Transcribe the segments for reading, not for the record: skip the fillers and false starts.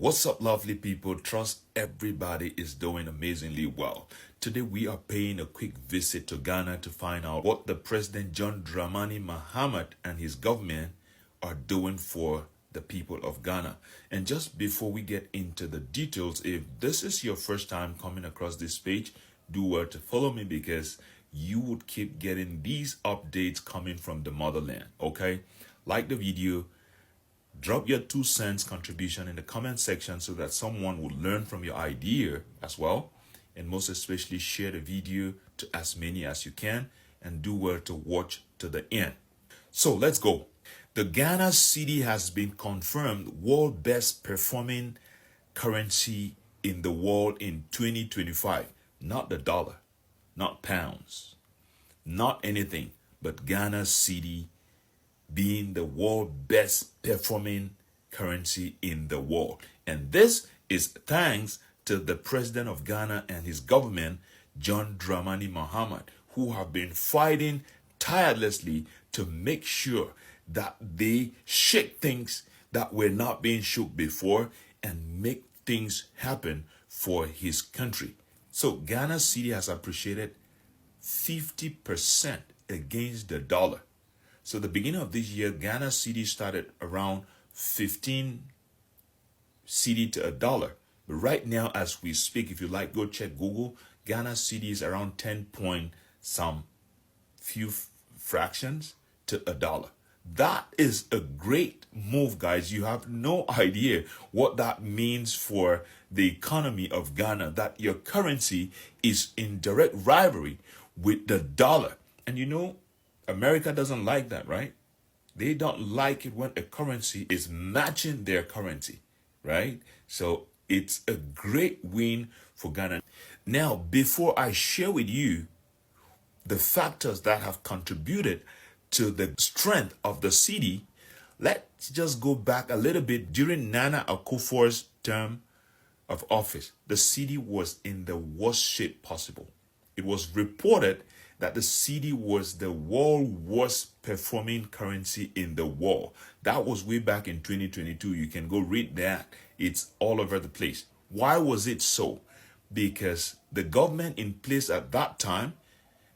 What's up, lovely people? Trust everybody is doing amazingly well. Today we are paying a quick visit to Ghana to find out what the President John Dramani Mahama and his government are doing for the people of Ghana. And just before we get into the details, if this is your first time coming across this page, do well to follow me because you would keep getting these updates coming from the motherland. Okay, like the video, drop your 2 cents contribution in the comment section so that someone will learn from your idea as well, and most especially share the video to as many as you can, and do well to watch to the end. So let's go. The Ghana Cedi has been confirmed world best performing currency in the world in 2025. Not the dollar, not pounds, not anything, but Ghana Cedi being the world best performing currency in the world. And this is thanks to the president of Ghana and his government, John Dramani Mahama, who have been fighting tirelessly to make sure that they shake things that were not being shook before and make things happen for his country. So Ghana Cedi has appreciated 50% against the dollar. So the beginning of this year, Ghana Cedi started around 15 Cedi to a dollar. But right now, as we speak, if you like, go check Google. Ghana Cedi is around 10 point some few fractions to a dollar. That is a great move, guys. You have no idea what that means for the economy of Ghana, that your currency is in direct rivalry with the dollar. And you know, America doesn't like that, right? They don't like it when a currency is matching their currency, right? So it's a great win for Ghana. Now, before I share with you the factors that have contributed to the strength of the cedi, let's just go back a little bit. During Nana Akufo's term of office, the cedi was in the worst shape possible. It was reported that the cedi was the world worst performing currency in the world. That was way back in 2022. You can go read that. It's all over the place. Why was it so? Because the government in place at that time,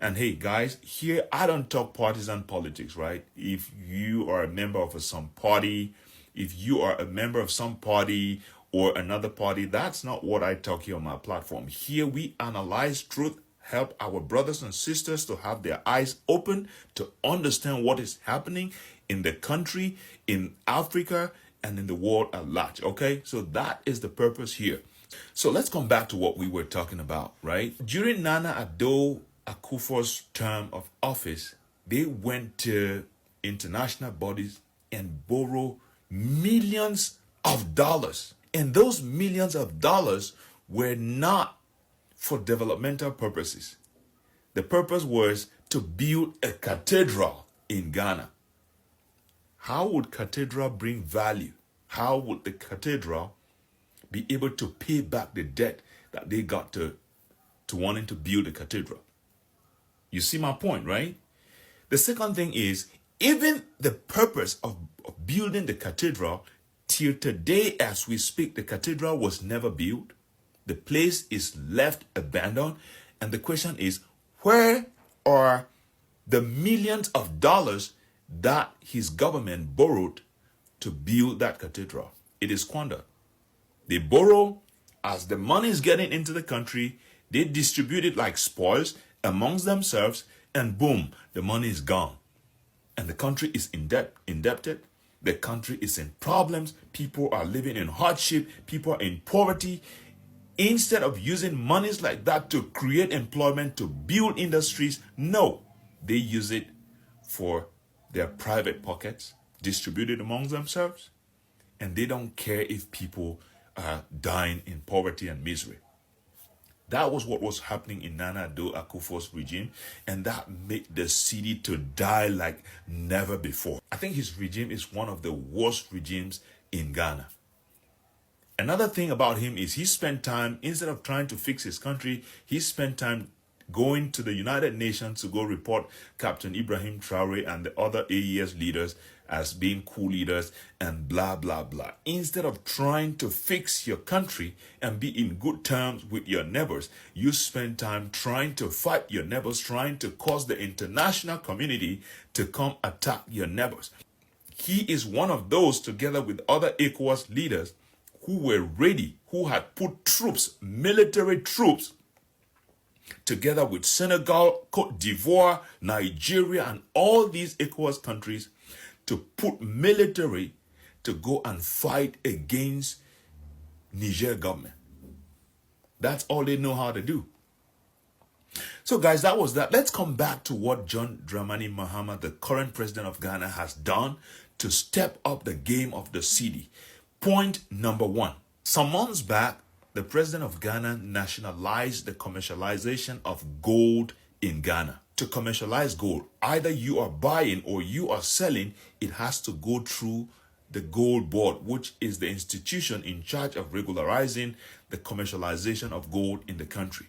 and hey guys, here I don't talk partisan politics, right? If you are a member of some party, if you are a member of some party or another party, that's not what I talk here on my platform. Here we analyze truth, help our brothers and sisters to have their eyes open to understand what is happening in the country, in Africa, and in the world at large. Okay, so that is the purpose here. So let's come back to what we were talking about, right? During Nana Akufo's term of office, they went to international bodies and borrowed millions of dollars. And those millions of dollars were not for developmental purposes. The purpose was to build a cathedral in Ghana. How would cathedral bring value? How would the cathedral be able to pay back the debt that they got to wanting to build a cathedral? You see my point, right? The second thing is, even the purpose of building the cathedral, till today as we speak, the cathedral was never built. The place is left abandoned. And the question is, where are the millions of dollars that his government borrowed to build that cathedral? It is squandered. They borrow, as the money is getting into the country, they distribute it like spoils amongst themselves, and boom, the money is gone. And the country is indebted. The country is in problems. People are living in hardship. People are in poverty. Instead of using monies like that to create employment, to build industries, no, they use it for their private pockets, distribute it amongst themselves, and they don't care if people are dying in poverty and misery. That was what was happening in Nana Akufo's regime, and that made the cedi to die like never before. I think his regime is one of the worst regimes in Ghana. Another thing about him is he spent time, instead of trying to fix his country, he spent time going to the United Nations to go report Captain Ibrahim Traore and the other AES leaders as being coup leaders and blah, blah, blah. Instead of trying to fix your country and be in good terms with your neighbors, you spend time trying to fight your neighbors, trying to cause the international community to come attack your neighbors. He is one of those, together with other ECOWAS leaders, who were ready, who had put troops, military troops, together with Senegal, Cote d'Ivoire, Nigeria, and all these ECOWAS countries, to put military to go and fight against Niger government. That's all they know how to do. So guys, that was that. Let's come back to what John Dramani Mahama, the current president of Ghana, has done to step up the game of the Cedi. Point number one. Some months back, the president of Ghana nationalized the commercialization of gold in Ghana. To commercialize gold, either you are buying or you are selling, it has to go through the Gold Board, which is the institution in charge of regularizing the commercialization of gold in the country.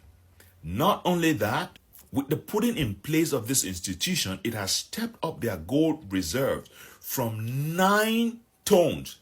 Not only that, with the putting in place of this institution, it has stepped up their gold reserves from 9 tons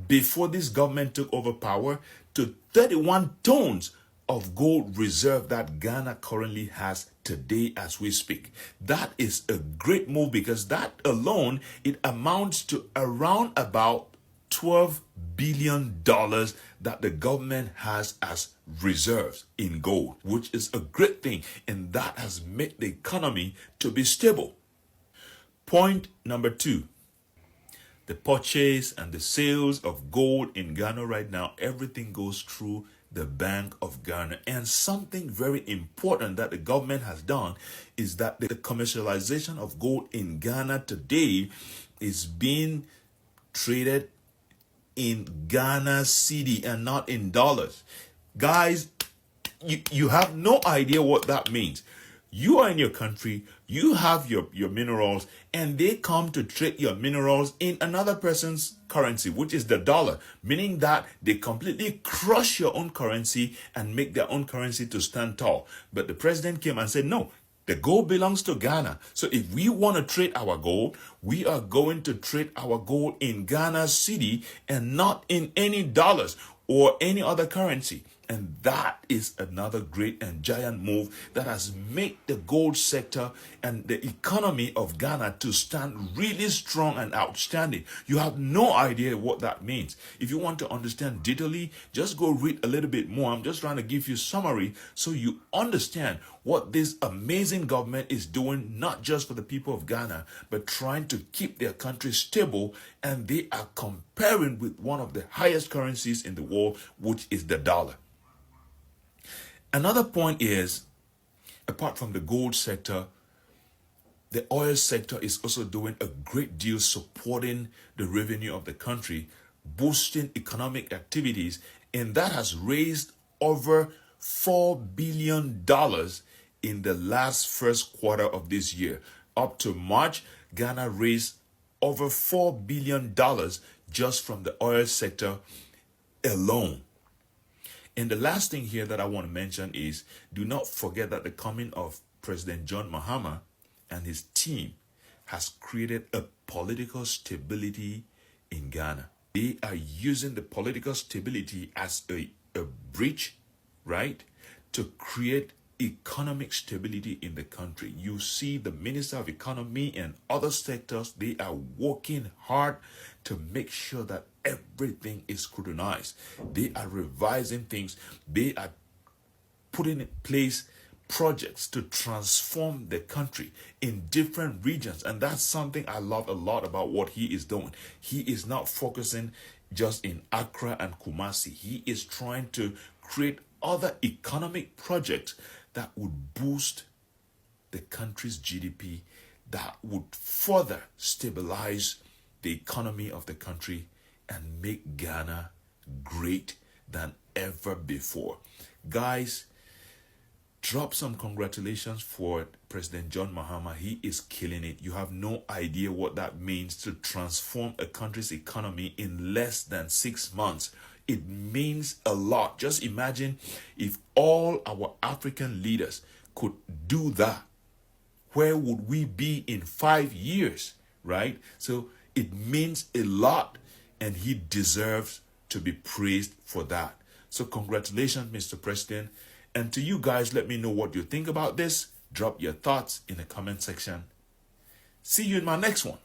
before this government took over power to 31 tons of gold reserve that Ghana currently has today as we speak. That is a great move, because that alone, it amounts to around about $12 billion that the government has as reserves in gold, which is a great thing, and that has made the economy to be stable. Point number 2. The purchase and the sales of gold in Ghana right now, everything goes through the Bank of Ghana. And something very important that the government has done is that the commercialization of gold in Ghana today is being traded in Ghana Cedi and not in dollars. Guys, you have no idea what that means. You are in your country, you have your minerals, and they come to trade your minerals in another person's currency, which is the dollar, meaning that they completely crush your own currency and make their own currency to stand tall. But the president came and said, no, the gold belongs to Ghana. So if we want to trade our gold, we are going to trade our gold in Ghana Cedi and not in any dollars or any other currency. And that is another great and giant move that has made the gold sector and the economy of Ghana to stand really strong and outstanding. You have no idea what that means. If you want to understand detailedly, just go read a little bit more. I'm just trying to give you a summary so you understand what this amazing government is doing, not just for the people of Ghana, but trying to keep their country stable. And they are comparing with one of the highest currencies in the world, which is the dollar. Another point is, apart from the gold sector, the oil sector is also doing a great deal supporting the revenue of the country, boosting economic activities, and that has raised over $4 billion in the last first quarter of this year. Up to March, Ghana raised over $4 billion just from the oil sector alone. And the last thing here that I want to mention is, do not forget that the coming of President John Mahama and his team has created a political stability in Ghana. They are using the political stability as a bridge, right, to create economic stability in the country. You see the Minister of Economy and other sectors, they are working hard to make sure that everything is scrutinized. They are revising things. They are putting in place projects to transform the country in different regions. And that's something I love a lot about what he is doing. He is not focusing just in Accra and Kumasi. He is trying to create other economic projects that would boost the country's GDP, that would further stabilize the economy of the country and make Ghana great than ever before. Guys, drop some congratulations for President John Mahama. He is killing it. You have no idea what that means to transform a country's economy in less than 6 months. It means a lot. Just imagine if all our African leaders could do that, where would we be in 5 years, right? So it means a lot, and he deserves to be praised for that. So congratulations, Mr. President. And to you guys, let me know what you think about this. Drop your thoughts in the comment section. See you in my next one.